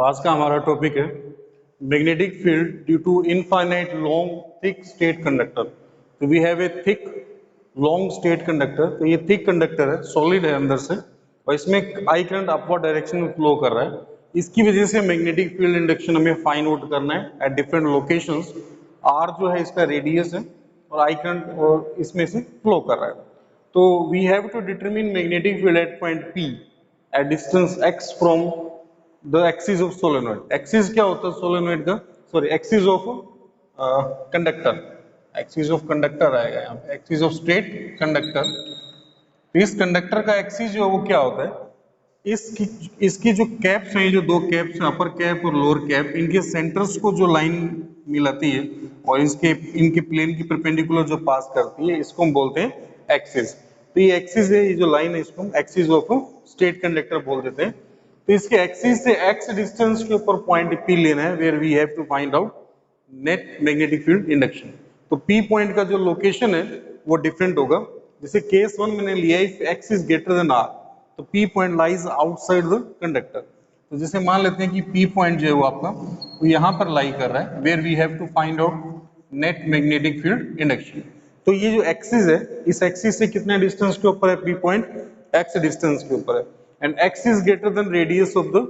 तो आज का हमारा टॉपिक है magnetic field due to infinite long thick straight conductor. तो we have a thick long straight conductor. तो ये थिक कंडक्टर है, सॉलिड है अंदर से, और इसमें आई करंट अपवर्ड डायरेक्शन में फ्लो कर रहा है। इसकी वजह से मैग्नेटिक फील्ड इंडक्शन हमें फाइंड आउट करना है एट डिफरेंट लोकेशंस। आर जो है इसका रेडियस है और आई करंट और इसमें से फ्लो कर रहा है। तो we have to determine magnetic field at point P at distance x from the axis of solenoid. Axis क्या होता है सोलेनोइड का? Sorry, axis of conductor. Axis of conductor आएगा यहाँ पे, एक्सिस ऑफ स्ट्रेट कंडक्टर। तो इस कंडक्टर का एक्सिस जो है वो क्या होता है, इसकी जो कैप्स हैं, जो दो कैप्स हैं, अपर कैप और लोअर कैप, इनके सेंटर्स को जो लाइन मिलाती है और इनके प्लेन की परपेंडिकुलर जो पास करती है, इसको हम बोलते हैं एक्सिस। तो ये एक्सिस है, ये जो लाइन है इसको हम एक्सिस ऑफ स्ट्रेट कंडक्टर बोल देते हैं। तो इसके एक्सिस से x डिस्टेंस के ऊपर पॉइंट P लेना है, where we have to find out net magnetic field induction. तो P पॉइंट का जो लोकेशन है वो डिफरेंट होगा। जैसे केस 1 मैंने लिया, if x is greater than r, तो P point lies outside the conductor. तो जैसे मान लेते हैं कि P पॉइंट जो है वो आपका वो यहाँ पर लाई कर रहा है, where we have to find out net magnetic field induction. तो ये जो एक्सिस है, इस एक्सिस से कितने डिस्टेंस के ऊपर है P पॉइंट? x डिस्टेंस के ऊपर है, and x is greater then radius of the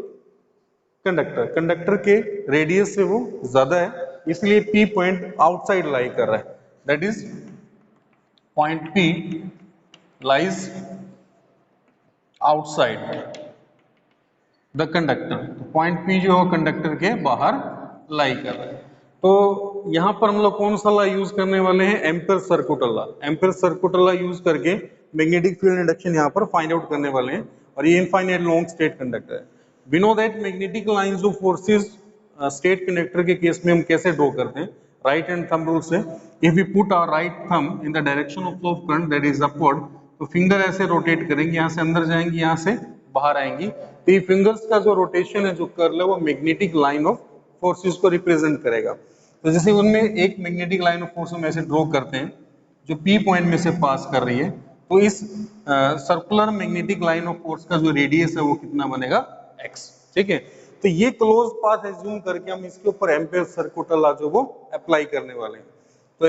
conductor. Conductor के रेडियस से वो ज्यादा है, इसलिए P पॉइंट आउटसाइड लाई कर रहा है। That is point P lies outside the conductor. Point P जो है कंडक्टर के बाहर लाई कर रहा है। तो यहां पर हम लोग कौन सा लॉ यूज करने वाले हैं? Ampere circuital law. Ampere circuital law use करके मैग्नेटिक फील्ड इंडक्शन यहां पर फाइंड आउट करने वाले हैं, और ये इनफाइनाइट लॉन्ग स्टेट कंडक्टर है। We know that magnetic lines of forces straight conductor के केस में हम कैसे ड्रॉ करते हैं? राइट हैंड थंब रूल से। If we put our right thumb in the direction of flow of current that is upward, तो finger ऐसे rotate करेंगे, यहां से अंदर जाएंगी, यहां से बाहर आएंगी। तो ये फिंगर्स का जो रोटेशन है, जो कर्ल है, वो मैग्नेटिक लाइन ऑफ फोर्सेस को रिप्रेजेंट करेगा। तो जैसे उनमें एक मैग्नेटिक लाइन ऑफ फोर्स हम ऐसे ड्रॉ करते हैं जो P पॉइंट में से पास कर रही है, तो इस circular magnetic line of force का जो रेडियस है वो कितना बनेगा? x। ठीक है, तो ये क्लोज पाथ एज्यूम करके हम इसके ऊपर एम्पेयर सर्कुटल लॉ जो वो अप्लाई करने वाले हैं। तो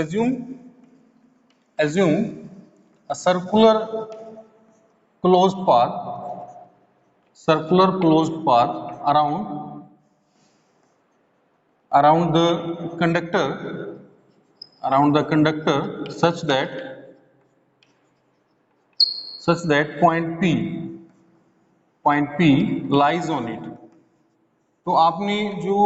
assume a circular closed path around the conductor such that point P lies on it। तो आपने जो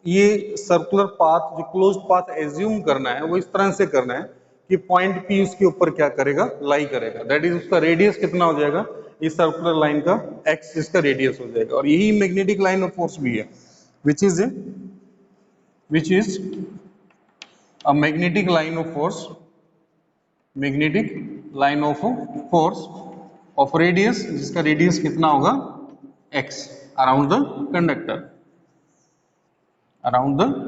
ये सर्कुलर पाथ, जो क्लोज पाथ एज्यूम करना है, वो इस तरह से करना है कि पॉइंट P उसके ऊपर क्या करेगा? लाई करेगा। दैट इज उसका रेडियस कितना हो जाएगा? इस सर्कुलर लाइन का x इसका रेडियस हो जाएगा। और यही मैग्नेटिक लाइन ऑफ फोर्स भी है, which is a magnetic line of force of radius, जिसका रेडियस कितना होगा? x अराउंड द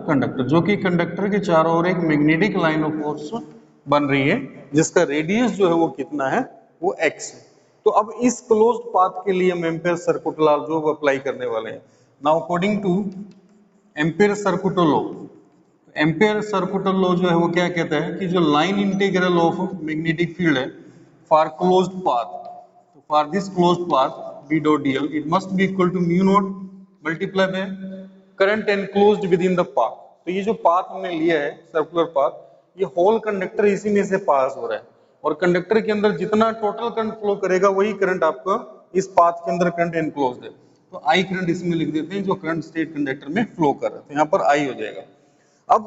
कंडक्टर, जो कि कंडक्टर के चारों ओर एक मैग्नेटिक लाइन ऑफ फोर्स बन रही है, जिसका रेडियस जो है वो कितना है? वो x है। तो अब इस क्लोज्ड पाथ के लिए हम एम्पेयर सर्कुटल लॉ जो अप्लाई करने वाले हैं। Now according to ampere circuital law, ampere circuital law जो है वो क्या कहता है कि जो line integral of magnetic field है फॉर क्लोज्ड पाथ, तो for this closed path B dot dl, it must be equal to mu naught multiply by current enclosed with in the path. तो ये जो पाथ हमने लिया है circular path, ये whole conductor इसी में से पास हो रहा है, और कंडक्टर के अंदर जितना टोटल करंट फ्लो करेगा वही करंट आपका इस पाथ के अंदर करंट एनक्लोज्ड है। तो आई करंट इसमें लिख देते हैं, जो करंट स्टेट कंडक्टर में फ्लो कर रहा है, तो यहाँ पर आई हो जाएगा। अब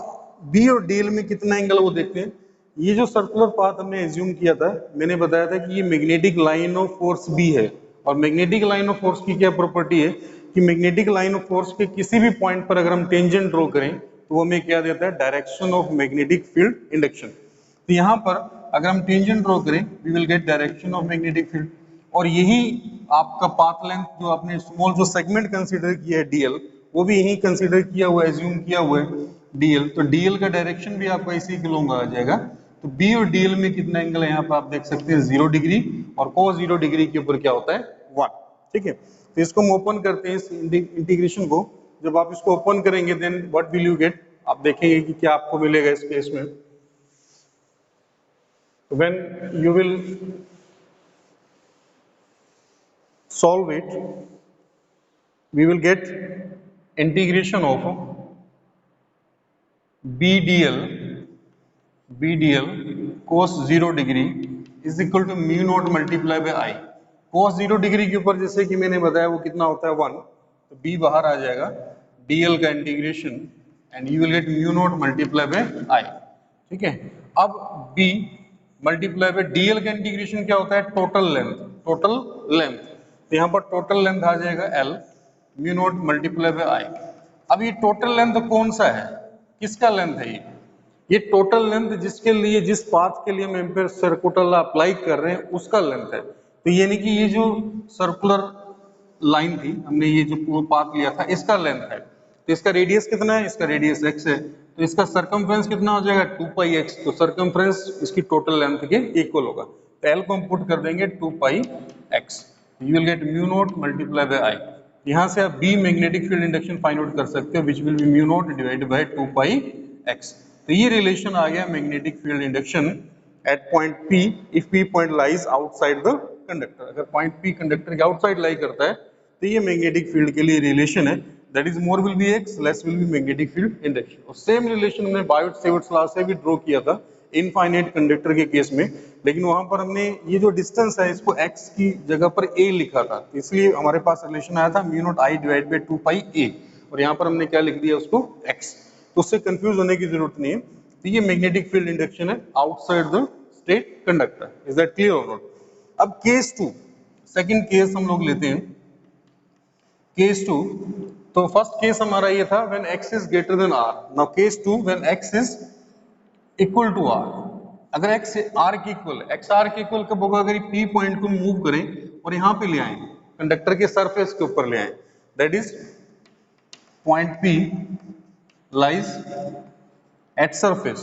बी और डीएल में कितना एंगल वो देखते हैं। ये जो सर्कुलर पाथ हमने एज्यूम किया था, मैंने बताया था कि ये magnetic line of force B है, और मैग्नेटिक लाइन ऑफ फोर्स की क्या प्रॉपर्टी है कि मैग्नेटिक लाइन ऑफ फोर्स के किसी भी पॉइंट पर अगर हम टेंजेंट ड्रॉ करें तो वो हमें क्या देता है? Direction of magnetic field induction. तो यहाँ पर अगर हम टेंजेंट ड्रॉ करें, we will get direction of magnetic field, और यही आपका पाथ लेंथ जो आपने स्मॉल जो सेगमेंट कंसीडर किया है डीएल, वो भी यही कंसीडर किया हुआ है, एज्यूम किया हुआ है डीएल। तो डीएल का डायरेक्शन भी आपका इसी के लॉन्ग आ जाएगा। तो बी और डीएल में कितना एंगल है यहाँ पर आप देख सकते हैं 0 डिग्री, और cos 0 डिग्री के ऊपर क्या होता है? 1। ठीक है, तो इसको हम ओपन करते हैं इस इंटीग्रेशन को। जब आप इसको ओपन करेंगे then what will you get, आप देखेंगे कि क्या आपको मिलेगा इस केस में। When you will solve it, we will get integration of BDL cos 0 degree is equal to mu naught multiply by I. cos 0 degree के ऊपर जैसे कि मैंने बताया वो कितना होता है 1, तो b बाहर आ जाएगा, dl का integration and you will get mu naught multiply by I. ठीक है, अब b मल्टीप्लाई बाय dl का इंटीग्रेशन क्या होता है, टोटल लेंथ, टोटल लेंथ, तो यहाँ पर टोटल लेंथ आ जाएगा L mu naught multiply by I. अब ये टोटल लेंथ कौन सा है, किसका लेंथ है ये टोटल लेंथ जिसके लिए, जिस पाथ के लिए हम एम्पियर सर्कुलर लॉ अप्लाई कर रहे हैं उसका लेंथ है। तो यानी कि ये जो सर्कुलर लाइन थी, हमने ये जो पूरा पाथ लिया था इसका लेंथ है, तो इसका रेडियस कितना है, इसका रेडियस x है, तो इसका सरकमफ्रेंस कितना हो जाएगा 2πx, तो सरकमफ्रेंस इसकी टोटल लेंथ के इक्वल होगा, तो L को हम पुट कर देंगे 2πx, you will get mu naught multiply by I. यहाँ से आप B magnetic field induction find out कर सकते हो, which will be mu naught divided by 2πx। तो ये रिलेशन आ गया magnetic field induction at point P if P point lies outside the conductor. अगर पॉइंट P कंडक्टर के outside lie करता है तो ये मैग्नेटिक फील्ड के लिए रिलेशन है, that is more will be x less will be magnetic field induction. और सेम रिलेशन हमने बायोट-सेवर्ट्स लॉ से भी ड्रॉ किया था इनफाइनाइट कंडक्टर के केस में, लेकिन वहां पर हमने ये जो डिस्टेंस है इसको x की जगह पर a लिखा था, इसलिए हमारे पास रिलेशन आया था mu not i divide by 2πa, और यहाँ पर हमने क्या लिख दिया उसको x, तो उससे कंफ्यूज होने की जरूरत नहीं है। तो ये मैग्नेटिक फील्ड इंडक्शन है outside the state conductor, is that clear और नॉट। अब केस 2, सेकंड केस हम लोग लेते हैं, केस 2, तो फर्स्ट केस हमारा ये था when x is greater than r। Now case 2 when x is equal to r, अगर x r के इक्वल है, x r के इक्वल कब होगा, अगर P पॉइंट को मूव करें और यहाँ पे ले आए कंडक्टर के सरफेस के ऊपर ले आए, that is point P lies at surface,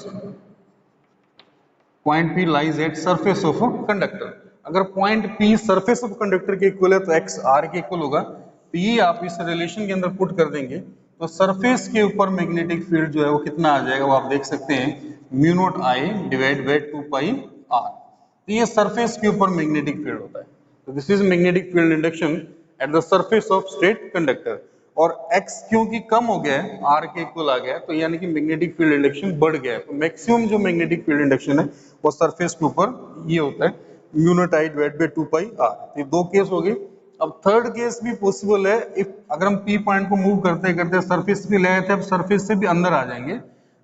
point P lies at surface of a conductor। अगर point P surface of conductor के इक्वल है तो x r के इक्वल होगा, तो ये आप इस रिलेशन के अंदर पुट कर देंगे तो सरफेस के ऊपर मैग्नेटिक फील्ड जो है वो कितना आ जाएगा, वो आप देख सकते हैं mu naught I divide by 2πr। तो ये सरफेस के ऊपर मैग्नेटिक फील्ड होता है, तो this is magnetic field induction at the surface of state conductor. और x क्योंकि कम हो गया है, r के इक्वल आ गया है, तो यानी कि मैग्नेटिक फील्ड इंडक्शन बढ़ गया है, तो मैक्सिमम जो मैग्नेटिक फील्ड इंडक्शन है वो सरफेस के ऊपर ये होता है mu not I divide by 2πr। ये दो केस हो गए। अब थर्ड केस भी पॉसिबल है, इफ अगर हम P पॉइंट को मूव करते करते सरफेस पे ले आए थे, अब सरफेस से भी अंदर आ जाएंगे,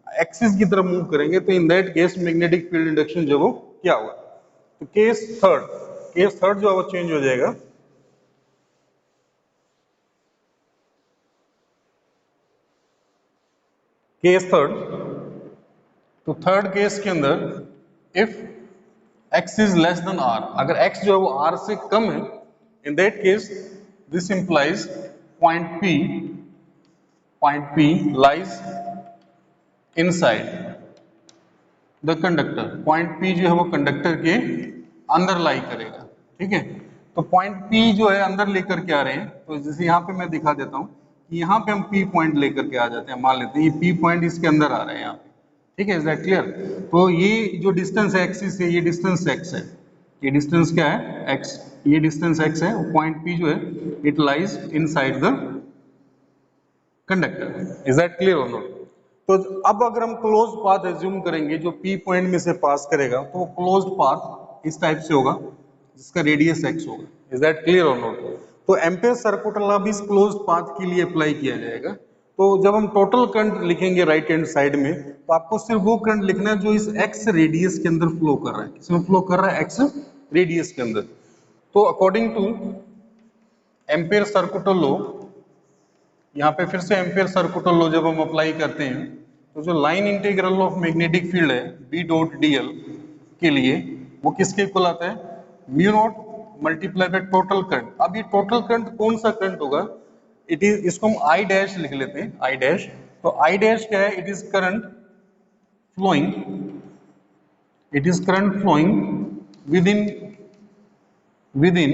एक्सिस की तरफ मूव करेंगे, तो in that case magnetic field induction जो वो क्या होगा, तो केस थर्ड जो है वो चेंज हो जाएगा। केस थर्ड, तो थर्ड केस के अंदर if x is less than r, अगर x जो है वो r से कम है, in that case this implies point P lies inside the conductor, point P जो है वो कंडक्टर के अंदर लाई करेगा। ठीक है, तो पॉइंट P जो है अंदर लेकर के आ रहे हैं, तो जैसे यहाँ पे मैं दिखा देता हूँ कि यहाँ पे हम P पॉइंट लेकर के आ जाते हैं, मान लेते हैं ये P पॉइंट इसके अंदर आ रहे हैं यहाँ पे। ठीक है, इज दैट क्लियर। तो ये जो डिस्टेंस है एक्सिस से, ये डिस्टेंस x है, ये डिस्टेंस क्या है x, ये डिस्टेंस x है, पॉइंट P जो है it lies inside the conductor, is that clear और नॉट। तो अब अगर हम क्लोज पाथ एज्यूम करेंगे जो P पॉइंट में से पास करेगा, तो वो क्लोज्ड पाथ इस टाइप से होगा जिसका रेडियस x होगा, इज दैट क्लियर और नॉट। तो एम्पियर सर्कुलर लॉ भी इस क्लोज्ड पाथ के लिए अप्लाई किया जाएगा। तो जब हम टोटल करंट लिखेंगे राइट हैंड साइड में, तो आपको सिर्फ वो करंट लिखना है जो इस x रेडियस के अंदर फ्लो कर रहा है, किसमें फ्लो कर रहा है, x रेडियस के अंदर। तो according two ampere circular law, यहाँ पे फिर से एम्पियर सर्कुलर लॉ जब हम अप्लाई करते हैं, तो जो line integral of magnetic field है B डॉट dl के लिए, वो किसके इक्वल आता है, mu naught multiply by total current. अब ये टोटल करंट कौन सा करंट होगा, इट इज, इसको हम I डैश लिख लेते हैं, I डैश। तो I डैश क्या है, it is current flowing, it is current flowing within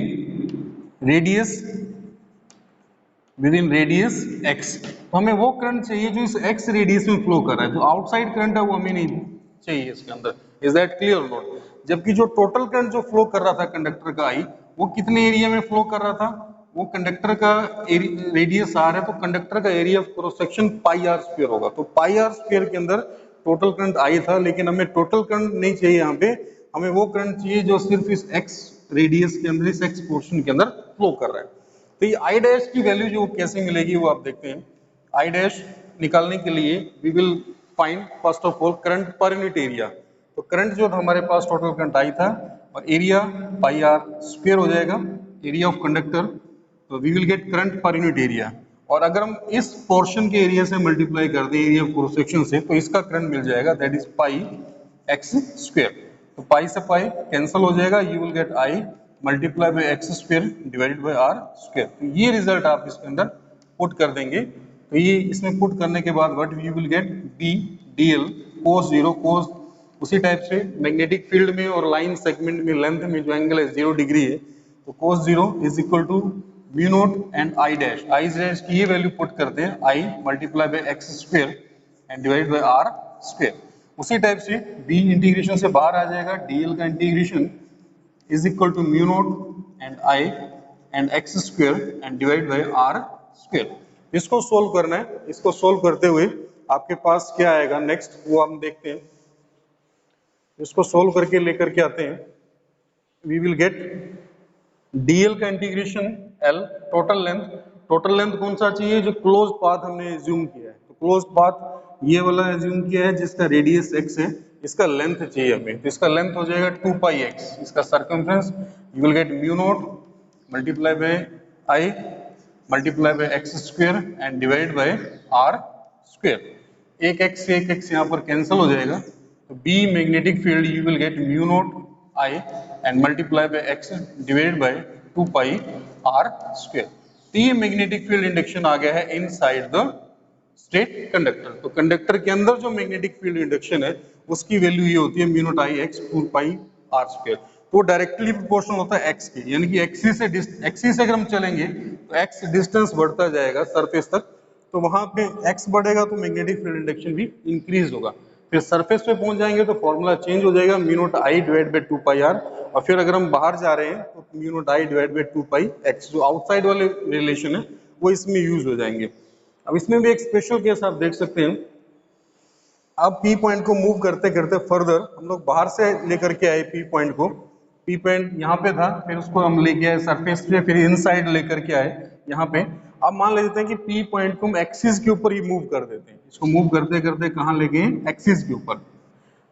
radius within radius x। तो हमें वो करंट चाहिए जो इस x रेडियस में फ्लो कर रहा है, जो आउटसाइड करंट है वो हमें नहीं चाहिए इसके अंदर। इज दैट क्लियर और नॉट? जबकि जो टोटल करंट जो फ्लो कर रहा था कंडक्टर का I, वो कितने एरिया में फ्लो कर रहा था? वो कंडक्टर का रेडियस r है, तो कंडक्टर का area of cross section pi R square होगा। तो पाई आर स्क्वायर के अंदर टोटल करंट I था, लेकिन हमें टोटल करंट नहीं चाहिए यहाँ पे, हमें वो करंट चाहिए जो सिर्फ इस x रेडियस के अंदर, इस x पोर्शन के अंदर फ्लो कर रहा है। तो ये I डैश की वैल्यू जो कैसे मिलेगी वो आप देखते हैं। I डैश निकालने के लिए we will find first of all current per unit area. तो करंट जो था हमारे पास टोटल करंट I था, और एरिया पाई आर स्क्वायर हो जाएगा, एरिया ऑफ कंडक्टर। तो we will get current per unit area, और अगर हम इस पोर्शन के एरिया से मल्टीप्लाई कर दें एरिया ऑफ क्रॉस सेक्शन से, तो इसका करंट मिल जाएगा, that is pi X square. तो पाई से पाई कैंसिल हो जाएगा, you will get I multiply by X square divided by R square. तो ये रिजल्ट आप इसके अंदर पुट कर देंगे। तो ये इसमें पुट करने के बाद what you will get, B D L cos zero, cos उसी टाइप से मैग्नेटिक फील्ड में और लाइन सेगमेंट में लेंथ में जो एंगल है 0 डिग्री है, तो cos zero is equal to mu naught and I dash. I dash की ये वैल्यू पुट करते हैं, I multiply by X square and divide by R square. उसी टाइप से बी इंटीग्रेशन से बाहर आ जाएगा, डीएल का integration is equal to mu naught and I and x square and divide by r square। इसको सोल्व करना है। इसको सोल्व करते हुए आपके पास क्या आएगा नेक्स्ट, वो हम देखते हैं। इसको सोल्व करके लेकर के आते हैं, वी विल गेट dl का integration l, total length. Total length कौन सा चाहिए? जो क्लोज पाथ हमने एज्यूम किया है। तो क्लोज पाथ ये वाला एज्यूम किया है जिसका रेडियस x है, इसका लेंथ चाहिए हमें। तो इसका लेंथ हो जाएगा 2 पाई x, इसका circumference you will get mu naught multiply bye i multiply by x square and divide by r square. एक x से एक x यहाँ पर कैंसिल हो जाएगा, तो b magnetic field you will get mu not I and multiply by x divided by 2 pi r square। तो ये मैग्नेटिक फील्ड इंडक्शन आ गया है इनसाइड द स्टेट कंडक्टर। तो कंडक्टर के अंदर जो मैग्नेटिक फील्ड इंडक्शन है उसकी वैल्यू ये होती है mu naught I X 2 pi R square. तो डायरेक्टली प्रोपोर्शनल होता है x के, यानी कि एक्सिस से अगर हम चलेंगे तो x डिस्टेंस बढ़ता जाएगा सरफेस तक, तो वहां पे x बढ़ेगा तो मैग्नेटिक फील्ड इंडक्शन भी इंक्रीज होगा। फिर सरफेस पे पहुंच जाएंगे तो फॉर्मूला चेंज हो जाएगा, mu naught I divide by 2 pi R. और फिर अगर हम बाहर जा रहे हैं तो mu naught I divide by 2 pi X, जो आउटसाइड वाले रिलेशन है वो इसमें यूज हो जाएंगे। अब इसमें भी एक स्पेशल केस आप देख सकते हैं। अब पी पॉइंट को मूव करते करते फर्दर हम लोग बाहर से लेकर के आए पी पॉइंट को। पी पॉइंट यहाँ पे था, फिर उसको हम लेके आए सरफेस पे, फिर इनसाइड लेकर के आए यहाँ पे। अब मान लेते हैं कि पी पॉइंट को हम एक्सिस के ऊपर ही मूव कर देते हैं। इसको मूव करते करते कहाँ ले गए? एक्सिस के ऊपर।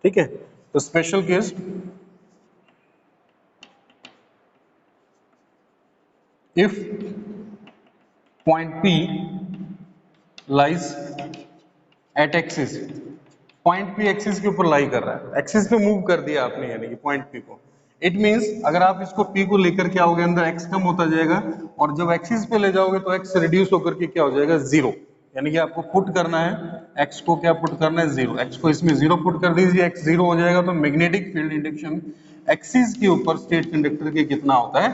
ठीक है, तो special case, if point P lies at axis, point P axis के ऊपर लाई कर रहा है, एक्सिस पे मूव कर दिया आपने यानी कि पॉइंट P को। इट मींस अगर आप इसको P को लेकर के आओगे अंदर x कम होता जाएगा, और जब एक्सिस पे ले जाओगे तो x रिड्यूस होकर के क्या हो जाएगा? 0। यानी कि आपको पुट करना है x को, क्या पुट करना है? 0। x को इसमें 0 पुट कर दीजिए, x 0 हो जाएगा। तो मैग्नेटिक फील्ड इंडक्शन एक्सिस के ऊपर स्टेट कंडक्टर के कितना होता है?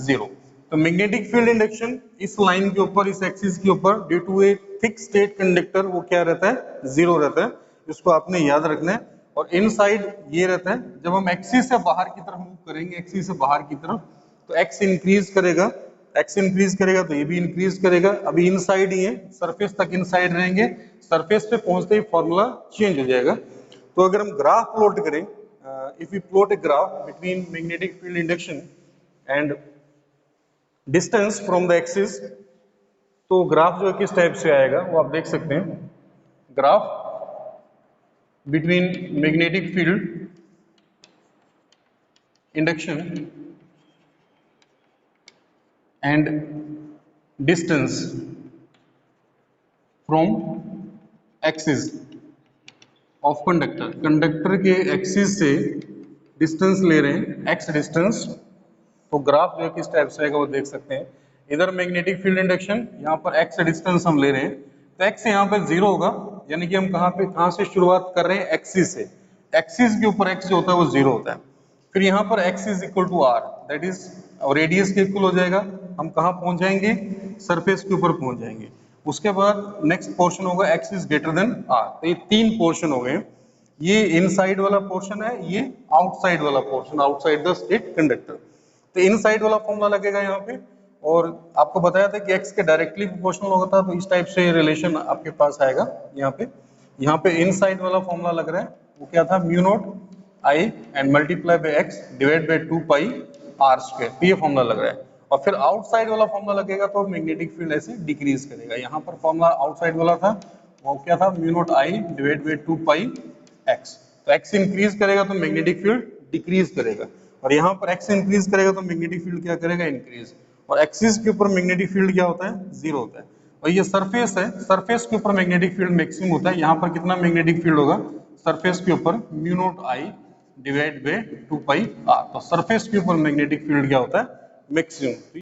0। तो मैग्नेटिक फील्ड इंडक्शन इस लाइन के ऊपर, इस एक्सिस के ऊपर due to a thick straight conductor वो क्या रहता है? 0 रहता है। इसको आपने याद रखना है। और इनसाइड ये रहता है, जब हम एक्सिस से बाहर की तरफ मूव करेंगे, एक्सिस से बाहर की तरफ, तो x इंक्रीज करेगा, x इंक्रीज करेगा तो ये भी इंक्रीज करेगा। अभी इनसाइड ही है, सरफेस तक इनसाइड रहेंगे, सरफेस पे पहुंचते ही फॉर्मूला चेंज हो जाएगा। तो अगर हम ग्राफ प्लॉट करें, if you plot a graph between magnetic field induction and distance from the axis, तो ग्राफ जो है किस टाइप से आएगा वो आप देख सकते हैं। Graph between magnetic field induction and distance from axis of conductor, conductor के एक्सिस से डिस्टेंस ले रहे हैं, एक्स डिस्टेंस। तो ग्राफ जो है किस टाइप से आएगा वो देख सकते हैं। इधर मैग्नेटिक फील्ड इंडक्शन, यहाँ पर एक्स डिस्टेंस हम ले रहे हैं, तो एक्स यहाँ पर 0 होगा, यानी कि हम कहाँ से शुरुआत कर रहे हैं? एक्सिस से। एक्सिस के ऊपर एक्स जो होता है वो 0 होता है। फिर यहाँ पर X is equal to R, that is radius के इक्वल हो जाएगा। हम कहाँ पहुंच जाएंगे, सरफेस के ऊपर पहुंच जाएंगे। उसके बाद नेक्स्ट पोर्शन होगा X is greater than R. तो ये तीन पोर्शन हो गए, ये इनसाइड वाला पोर्शन है, ये आउटसाइड वाला portion, outside the state conductor. तो इनसाइड वाला फॉर्मूला लगेगा यहाँ पे, और आपको बताया था कि x के डायरेक्टली प्रोपोर्शनल होता है, तो इस टाइप से रिलेशन आपके पास आएगा यहाँ पे इनसाइड वाला फॉर्मूला लग रहा है, वो क्या था, mu naught I and multiply by x divide by 2 pi R square, तो ये फॉर्मूला लग रहा है। और फिर आउटसाइड वाला फॉर्मूला लगेगा तो मैग्नेटिक फील्ड ऐसे डिक्रीज करेगा। यहाँ पर फॉर्मूला आउटसाइड वाला था, वो क्या था, mu naught I divide by 2 pi x. तो x इंक्रीज करेगा तो मैग्नेटिक फील्ड डिक्रीज करेगा, और यहाँ पर x इंक्रीज करेगा तो मैग्नेटिक फील्ड क्या करेगा, इंक्रीज। और एक्सिस के ऊपर मैग्नेटिक फील्ड क्या होता है, जीरो होता है। और ये सरफेस है, सरफेस के ऊपर मैग्नेटिक फील्ड मैक्सिमम होता है। यहाँ पर कितना मैग्नेटिक फील्ड होगा सरफेस के ऊपर, mu naught I divide by 2 pi R. तो सरफेस के ऊपर मैग्नेटिक फील्ड क्या होता है, मैक्सिमम।